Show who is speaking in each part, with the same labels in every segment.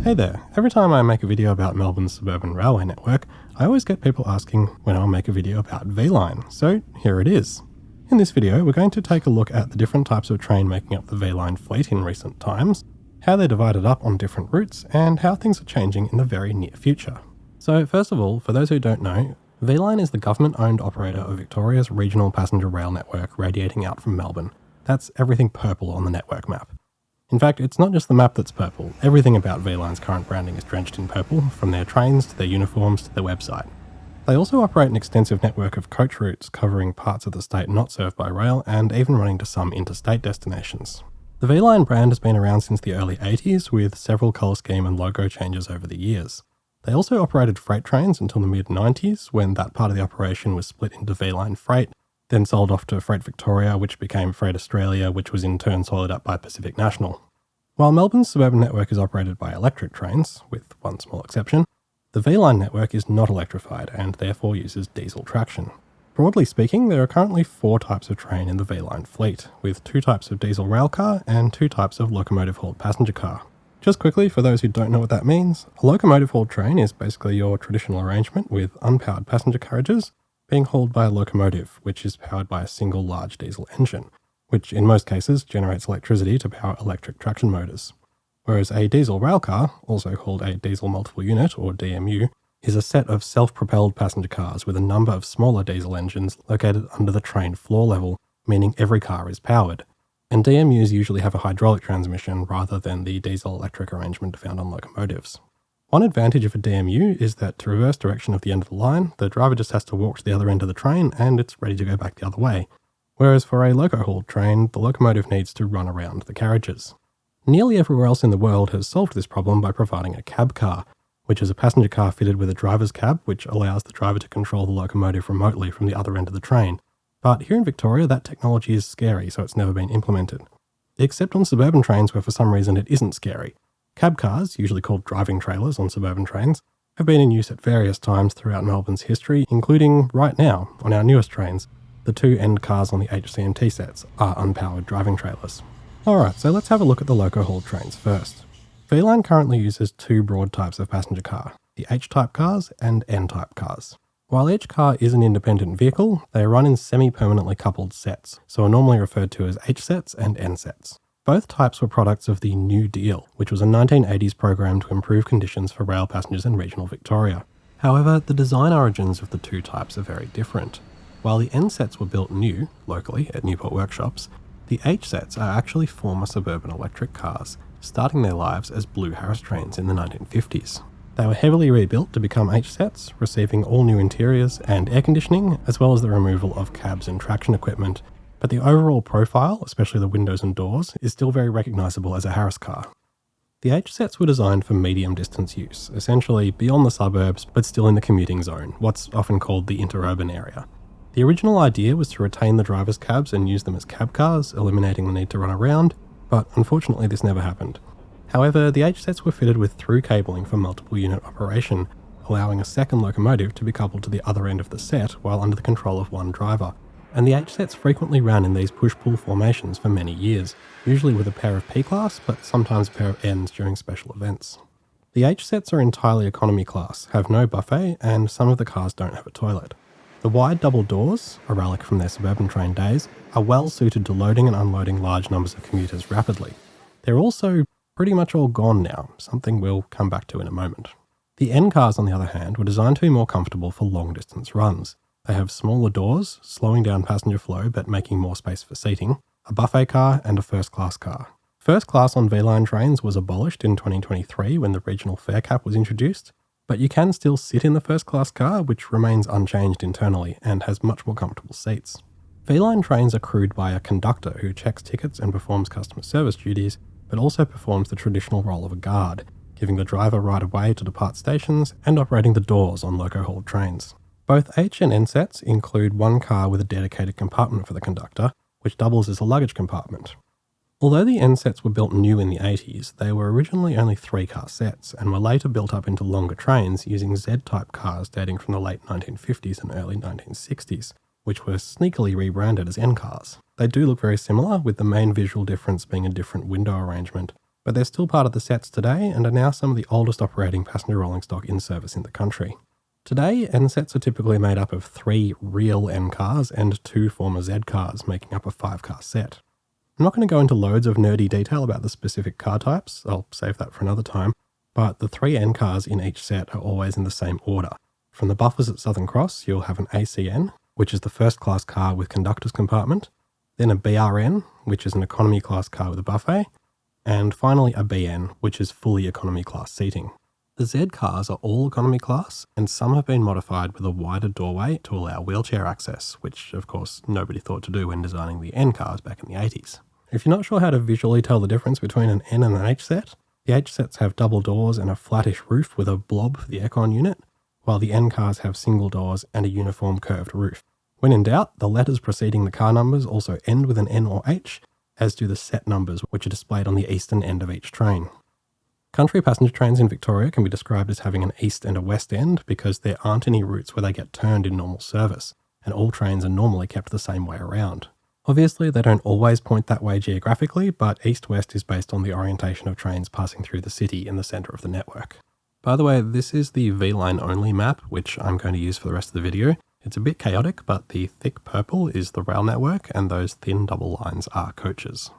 Speaker 1: Hey there, every time I make a video about Melbourne's suburban railway network, I always get people asking when I'll make a video about V-Line, so here it is. In this video, we're going to take a look at the different types of train making up the V-Line fleet in recent times, how they're divided up on different routes, and how things are changing in the very near future. So first of all, for those who don't know, V-Line is the government-owned operator of Victoria's regional passenger rail network radiating out from Melbourne. That's everything purple on the network map. In fact, it's not just the map that's purple. Everything about V-Line's current branding is drenched in purple, from their trains to their uniforms to their website. They also operate an extensive network of coach routes covering parts of the state not served by rail and even running to some interstate destinations. The V-Line brand has been around since the early 80s with several colour scheme and logo changes over the years. They also operated freight trains until the mid-90s when that part of the operation was split into V-Line Freight, then sold off to Freight Victoria, which became Freight Australia, which was in turn swallowed up by Pacific National. While Melbourne's suburban network is operated by electric trains, with one small exception, the V-Line network is not electrified and therefore uses diesel traction. Broadly speaking, there are currently 4 types of train in the V-Line fleet, with 2 types of diesel railcar and 2 types of locomotive-hauled passenger car. Just quickly, for those who don't know what that means, a locomotive-hauled train is basically your traditional arrangement with unpowered passenger carriages being hauled by a locomotive, which is powered by a single large diesel engine, which in most cases generates electricity to power electric traction motors. Whereas a diesel railcar, also called a diesel multiple unit or DMU, is a set of self-propelled passenger cars with a number of smaller diesel engines located under the train floor level, meaning every car is powered. And DMUs usually have a hydraulic transmission rather than the diesel-electric arrangement found on locomotives. One advantage of a DMU is that to reverse direction of the end of the line, the driver just has to walk to the other end of the train and it's ready to go back the other way. Whereas for a loco-hauled train, the locomotive needs to run around the carriages. Nearly everywhere else in the world has solved this problem by providing a cab car, which is a passenger car fitted with a driver's cab, which allows the driver to control the locomotive remotely from the other end of the train. But here in Victoria, that technology is scary, so it's never been implemented. Except on suburban trains where for some reason it isn't scary. Cab cars, usually called driving trailers on suburban trains, have been in use at various times throughout Melbourne's history, including right now on our newest trains. The 2 end cars on the HCMT sets are unpowered driving trailers. Alright, so let's have a look at the loco-hauled trains first. V-Line currently uses 2 broad types of passenger car, the H-type cars and N-type cars. While each car is an independent vehicle, they are run in semi-permanently coupled sets, so are normally referred to as H-sets and N-sets. Both types were products of the New Deal, which was a 1980s program to improve conditions for rail passengers in regional Victoria. However, the design origins of the 2 types are very different. While the N-sets were built new, locally, at Newport workshops, the H-sets are actually former suburban electric cars, starting their lives as Blue Harris trains in the 1950s. They were heavily rebuilt to become H-sets, receiving all new interiors and air conditioning, as well as the removal of cabs and traction equipment, but the overall profile, especially the windows and doors, is still very recognisable as a Harris car. The H-sets were designed for medium-distance use, essentially beyond the suburbs but still in the commuting zone, what's often called the interurban area. The original idea was to retain the driver's cabs and use them as cab cars, eliminating the need to run around, but unfortunately this never happened. However, the H-sets were fitted with through cabling for multiple unit operation, allowing a second locomotive to be coupled to the other end of the set while under the control of one driver. And the H-sets frequently ran in these push-pull formations for many years, usually with a pair of P-class, but sometimes a pair of Ns during special events. The H-sets are entirely economy class, have no buffet, and some of the cars don't have a toilet. The wide double doors, a relic from their suburban train days, are well suited to loading and unloading large numbers of commuters rapidly. They're also pretty much all gone now, something we'll come back to in a moment. The N cars, on the other hand, were designed to be more comfortable for long-distance runs. They have smaller doors, slowing down passenger flow but making more space for seating, a buffet car and a first-class car. First class on V-Line trains was abolished in 2023 when the regional fare cap was introduced, but you can still sit in the first-class car, which remains unchanged internally and has much more comfortable seats. V-Line trains are crewed by a conductor who checks tickets and performs customer service duties, but also performs the traditional role of a guard, giving the driver right of way to depart stations and operating the doors on loco-hauled trains. Both H and N sets include one car with a dedicated compartment for the conductor, which doubles as a luggage compartment. Although the N sets were built new in the 80s, they were originally only 3-car sets and were later built up into longer trains using Z-type cars dating from the late 1950s and early 1960s, which were sneakily rebranded as N cars. They do look very similar, with the main visual difference being a different window arrangement, but they're still part of the sets today and are now some of the oldest operating passenger rolling stock in service in the country. Today, N sets are typically made up of 3 real N cars and 2 former Z cars, making up a 5-car set. I'm not going to go into loads of nerdy detail about the specific car types, I'll save that for another time, but the 3 N cars in each set are always in the same order. From the buffers at Southern Cross, you'll have an ACN, which is the first class car with conductor's compartment, then a BRN, which is an economy class car with a buffet, and finally a BN, which is fully economy class seating. The Z cars are all economy class, and some have been modified with a wider doorway to allow wheelchair access, which of course nobody thought to do when designing the N cars back in the 80s. If you're not sure how to visually tell the difference between an N and an H set, the H sets have double doors and a flattish roof with a blob for the aircon unit, while the N cars have single doors and a uniform curved roof. When in doubt, the letters preceding the car numbers also end with an N or H, as do the set numbers, which are displayed on the eastern end of each train. Country passenger trains in Victoria can be described as having an east and a west end because there aren't any routes where they get turned in normal service, and all trains are normally kept the same way around. Obviously, they don't always point that way geographically, but east-west is based on the orientation of trains passing through the city in the centre of the network. By the way, this is the V-line only map, which I'm going to use for the rest of the video. It's a bit chaotic, but the thick purple is the rail network, and those thin double lines are coaches.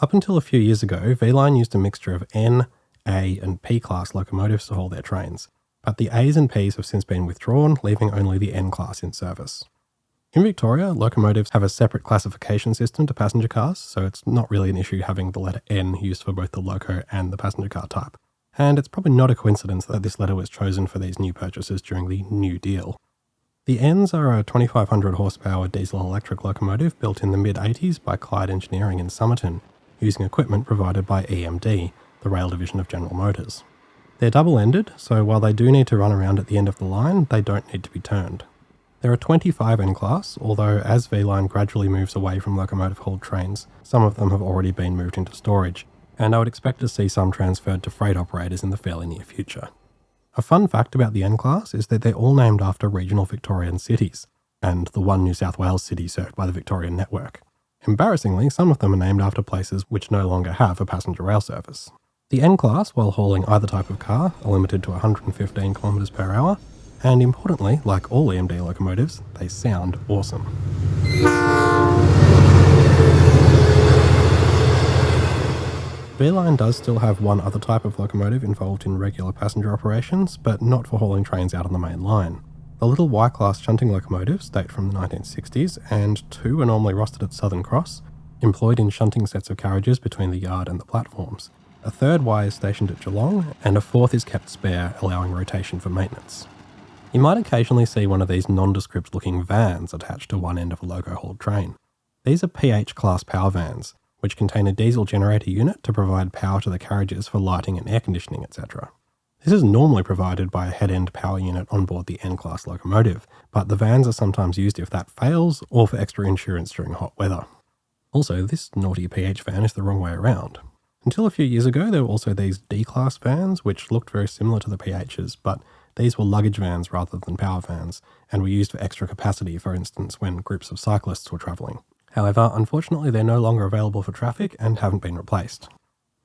Speaker 1: Up until a few years ago, V-line used a mixture of N, A and P class locomotives to haul their trains, but the A's and P's have since been withdrawn, leaving only the N class in service. In Victoria, locomotives have a separate classification system to passenger cars, so it's not really an issue having the letter N used for both the loco and the passenger car type. And it's probably not a coincidence that this letter was chosen for these new purchases during the New Deal. The N's are a 2500 horsepower diesel-electric locomotive built in the mid-80s by Clyde Engineering in Somerton, using equipment provided by EMD, the rail division of General Motors. They're double-ended, so while they do need to run around at the end of the line, they don't need to be turned. There are 25 N-class, although as V-line gradually moves away from locomotive-hauled trains, some of them have already been moved into storage, and I would expect to see some transferred to freight operators in the fairly near future. A fun fact about the N-class is that they're all named after regional Victorian cities, and the one New South Wales city served by the Victorian network. Embarrassingly, some of them are named after places which no longer have a passenger rail service. The N-class, while hauling either type of car, are limited to 115 km per hour, and importantly, like all EMD locomotives, they sound awesome. V-line does still have one other type of locomotive involved in regular passenger operations, but not for hauling trains out on the main line. The little Y-class shunting locomotives date from the 1960s, and 2 are normally rostered at Southern Cross, employed in shunting sets of carriages between the yard and the platforms. A third Y is stationed at Geelong, and a fourth is kept spare, allowing rotation for maintenance. You might occasionally see one of these nondescript looking vans attached to one end of a loco-hauled train. These are PH-class power vans, which contain a diesel generator unit to provide power to the carriages for lighting and air conditioning, etc. This is normally provided by a head-end power unit on board the N-class locomotive, but the vans are sometimes used if that fails, or for extra insurance during hot weather. Also, this naughty PH van is the wrong way around. Until a few years ago, there were also these D-class vans, which looked very similar to the PHs, but these were luggage vans rather than power vans, and were used for extra capacity, for instance, when groups of cyclists were travelling. However, unfortunately, they're no longer available for traffic and haven't been replaced.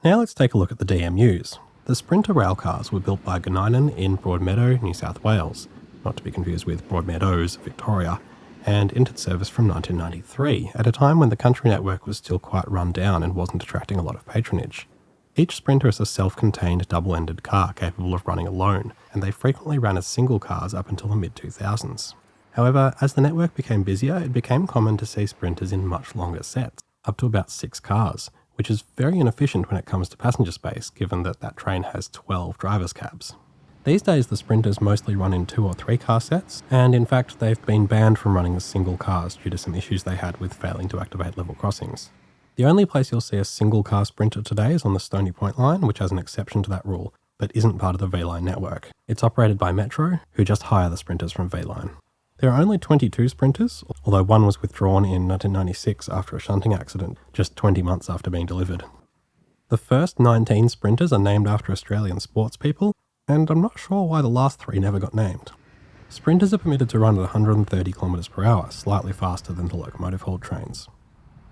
Speaker 1: Now let's take a look at the DMUs. The Sprinter railcars were built by Gunainen in Broadmeadow, New South Wales, not to be confused with Broadmeadows, Victoria, and entered service from 1993, at a time when the country network was still quite run down and wasn't attracting a lot of patronage. Each Sprinter is a self-contained double-ended car capable of running alone, and they frequently ran as single cars up until the mid-2000s. However, as the network became busier, it became common to see Sprinters in much longer sets, up to about 6 cars, which is very inefficient when it comes to passenger space, given that that train has 12 driver's cabs. These days, the Sprinters mostly run in 2 or 3 car sets, and in fact, they've been banned from running as single cars due to some issues they had with failing to activate level crossings. The only place you'll see a single car Sprinter today is on the Stony Point line, which has an exception to that rule, but isn't part of the V-line network. It's operated by Metro, who just hire the Sprinters from V-line. There are only 22 Sprinters, although one was withdrawn in 1996 after a shunting accident, just 20 months after being delivered. The first 19 Sprinters are named after Australian sports people, and I'm not sure why the last 3 never got named. Sprinters are permitted to run at 130 km per hour, slightly faster than the locomotive-hauled trains.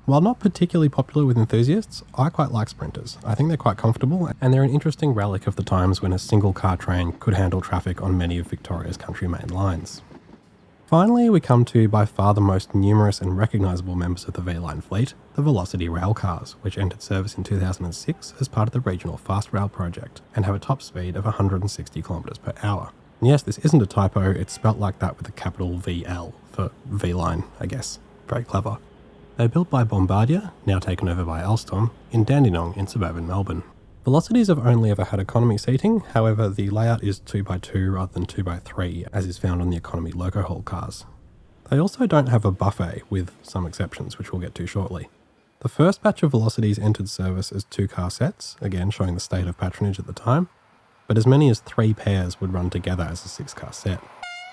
Speaker 1: While not particularly popular with enthusiasts, I quite like sprinters. I think they're quite comfortable, and they're an interesting relic of the times when a single car train could handle traffic on many of Victoria's country main lines. Finally, we come to by far the most numerous and recognisable members of the V-Line fleet, the VLocity rail cars, which entered service in 2006 as part of the regional fast rail project and have a top speed of 160 km per hour. And yes, this isn't a typo, it's spelt like that with a capital VL for V-Line, I guess. Very clever. They're built by Bombardier, now taken over by Alstom, in Dandenong in suburban Melbourne. VLocities have only ever had economy seating, however the layout is 2x2 rather than 2x3 as is found on the economy loco haul cars. They also don't have a buffet, with some exceptions which we'll get to shortly. The first batch of VLocities entered service as 2-car sets, again showing the state of patronage at the time, but as many as 3 pairs would run together as a 6-car set.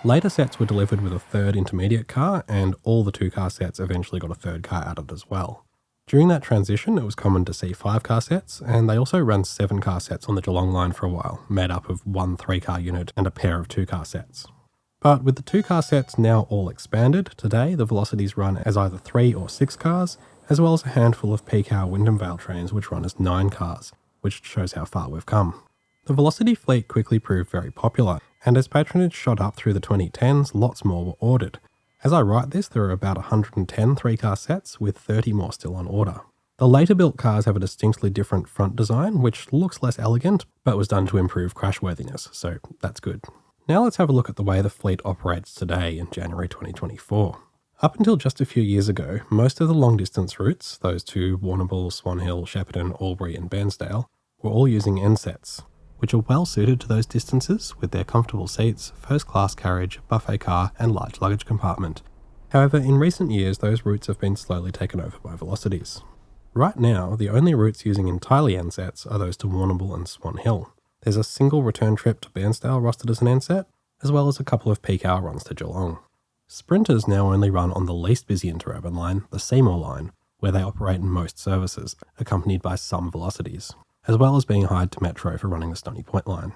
Speaker 1: Later sets were delivered with a third intermediate car, and all the 2-car sets eventually got a third car added as well. During that transition, it was common to see 5-car sets, and they also ran 7-car sets on the Geelong line for a while, made up of 1 3-car unit and a pair of 2-car sets. But with the 2-car sets now all expanded, today the VLocities run as either 3 or 6 cars, as well as a handful of peak hour Wyndham Vale trains which run as 9 cars, which shows how far we've come. The VLocity fleet quickly proved very popular, and as patronage shot up through the 2010s, lots more were ordered. As I write this, there are about 110 3-car sets, with 30 more still on order. The later built cars have a distinctly different front design, which looks less elegant, but was done to improve crashworthiness, so that's good. Now let's have a look at the way the fleet operates today in January 2024. Up until just a few years ago, most of the long distance routes, those to Warrnambool, Swan Hill, Shepparton, Albury and Bairnsdale, were all using N sets, which are well suited to those distances with their comfortable seats, first-class carriage, buffet car and large luggage compartment. However, in recent years those routes have been slowly taken over by VLocities. Right now, the only routes using entirely N sets are those to Warrnambool and Swan Hill. There's a single return trip to Bairnsdale rostered as an N set, as well as a couple of peak hour runs to Geelong. Sprinters now only run on the least busy interurban line, the Seymour line, where they operate in most services, accompanied by some VLocities, as well as being hired to Metro for running the Stony Point line.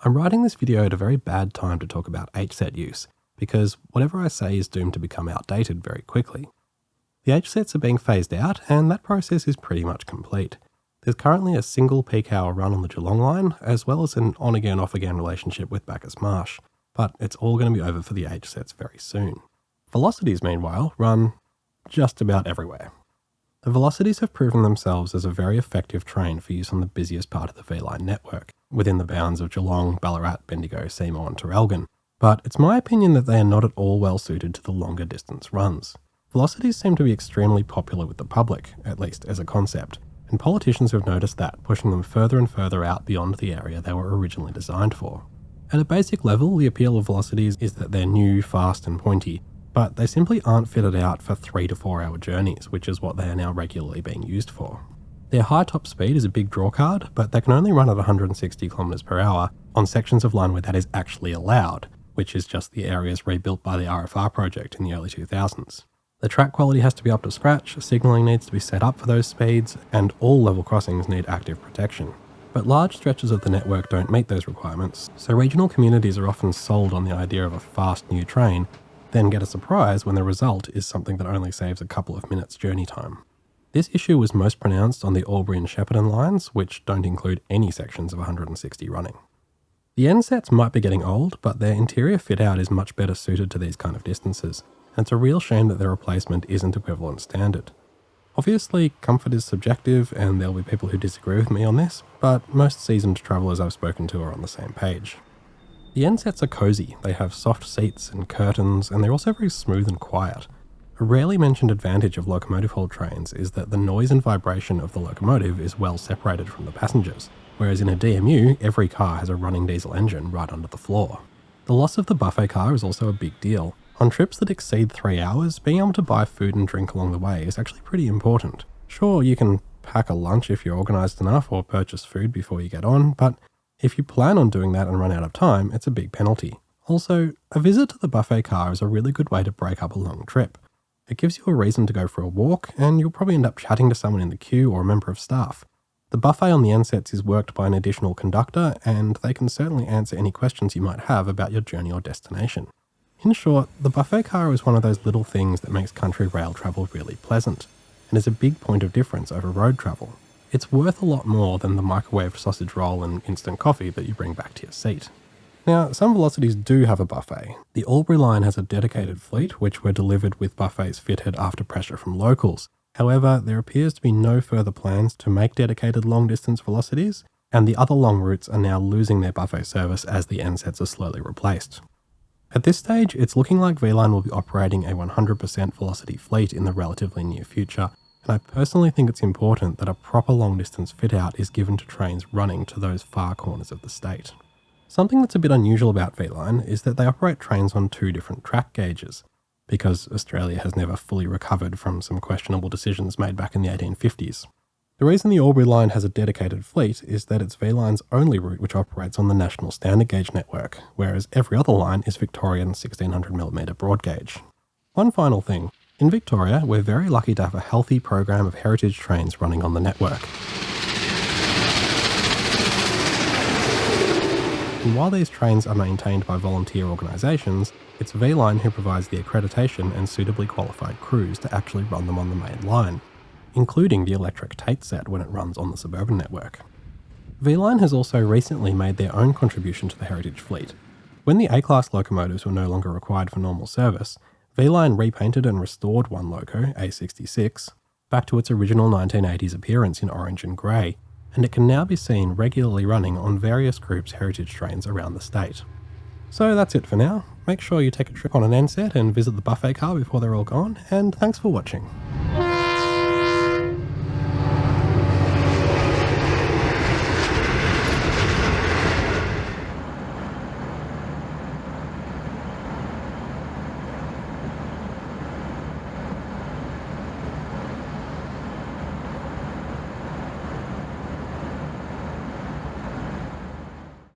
Speaker 1: I'm writing this video at a very bad time to talk about H-set use, because whatever I say is doomed to become outdated very quickly. The H-sets are being phased out, and that process is pretty much complete. There's currently a single peak hour run on the Geelong line, as well as an on-again, off-again relationship with Bacchus Marsh, but it's all going to be over for the H-sets very soon. VLocities, meanwhile, run just about everywhere. The VLocities have proven themselves as a very effective train for use on the busiest part of the V-Line network, within the bounds of Geelong, Ballarat, Bendigo, Seymour and Traralgon, but it's my opinion that they are not at all well suited to the longer distance runs. VLocities seem to be extremely popular with the public, at least as a concept, and politicians have noticed that, pushing them further and further out beyond the area they were originally designed for. At a basic level, the appeal of VLocities is that they're new, fast and pointy, but they simply aren't fitted out for 3 to 4 hour journeys, which is what they are now regularly being used for. Their high top speed is a big drawcard, but they can only run at 160 km per hour on sections of line where that is actually allowed, which is just the areas rebuilt by the RFR project in the early 2000s. The track quality has to be up to scratch, signalling needs to be set up for those speeds, and all level crossings need active protection. But large stretches of the network don't meet those requirements, so regional communities are often sold on the idea of a fast new train, then get a surprise when the result is something that only saves a couple of minutes journey time. This issue was most pronounced on the Albury and Shepparton lines, which don't include any sections of 160 running. The N sets might be getting old, but their interior fit out is much better suited to these kind of distances, and it's a real shame that their replacement isn't equivalent standard. Obviously, comfort is subjective and there'll be people who disagree with me on this, but most seasoned travellers I've spoken to are on the same page. The N sets are cosy, they have soft seats and curtains, and they're also very smooth and quiet. A rarely mentioned advantage of locomotive haul trains is that the noise and vibration of the locomotive is well separated from the passengers, whereas in a DMU, every car has a running diesel engine right under the floor. The loss of the buffet car is also a big deal. On trips that exceed 3 hours, being able to buy food and drink along the way is actually pretty important. Sure, you can pack a lunch if you're organised enough or purchase food before you get on, but if you plan on doing that and run out of time, it's a big penalty. Also, a visit to the buffet car is a really good way to break up a long trip. It gives you a reason to go for a walk, and you'll probably end up chatting to someone in the queue or a member of staff. The buffet on the N sets is worked by an additional conductor, and they can certainly answer any questions you might have about your journey or destination. In short, the buffet car is one of those little things that makes country rail travel really pleasant. and is a big point of difference over road travel. It's worth a lot more than the microwaved sausage roll and instant coffee that you bring back to your seat. Now, some velocities do have a buffet. The Albury line has a dedicated fleet, which were delivered with buffets fitted after pressure from locals. However, there appears to be no further plans to make dedicated long-distance velocities, and the other long routes are now losing their buffet service as the NSETs are slowly replaced. At this stage, it's looking like V-Line will be operating a 100% velocity fleet in the relatively near future, and I personally think it's important that a proper long-distance fit-out is given to trains running to those far corners of the state. Something that's a bit unusual about V-Line is that they operate trains on 2 different track gauges, because Australia has never fully recovered from some questionable decisions made back in the 1850s. The reason the Albury line has a dedicated fleet is that it's V-Line's only route which operates on the national standard gauge network, whereas every other line is Victorian 1600mm broad gauge. One final thing, in Victoria we're very lucky to have a healthy program of heritage trains running on the network. And while these trains are maintained by volunteer organisations, it's V-Line who provides the accreditation and suitably qualified crews to actually run them on the main line, including the electric Tate set when it runs on the suburban network. V-Line has also recently made their own contribution to the heritage fleet. When the A-class locomotives were no longer required for normal service, V-Line repainted and restored one loco, A66, back to its original 1980s appearance in orange and grey, and it can now be seen regularly running on various groups' heritage trains around the state. So that's it for now. Make sure you take a trip on an NSET and visit the buffet car before they're all gone, and thanks for watching.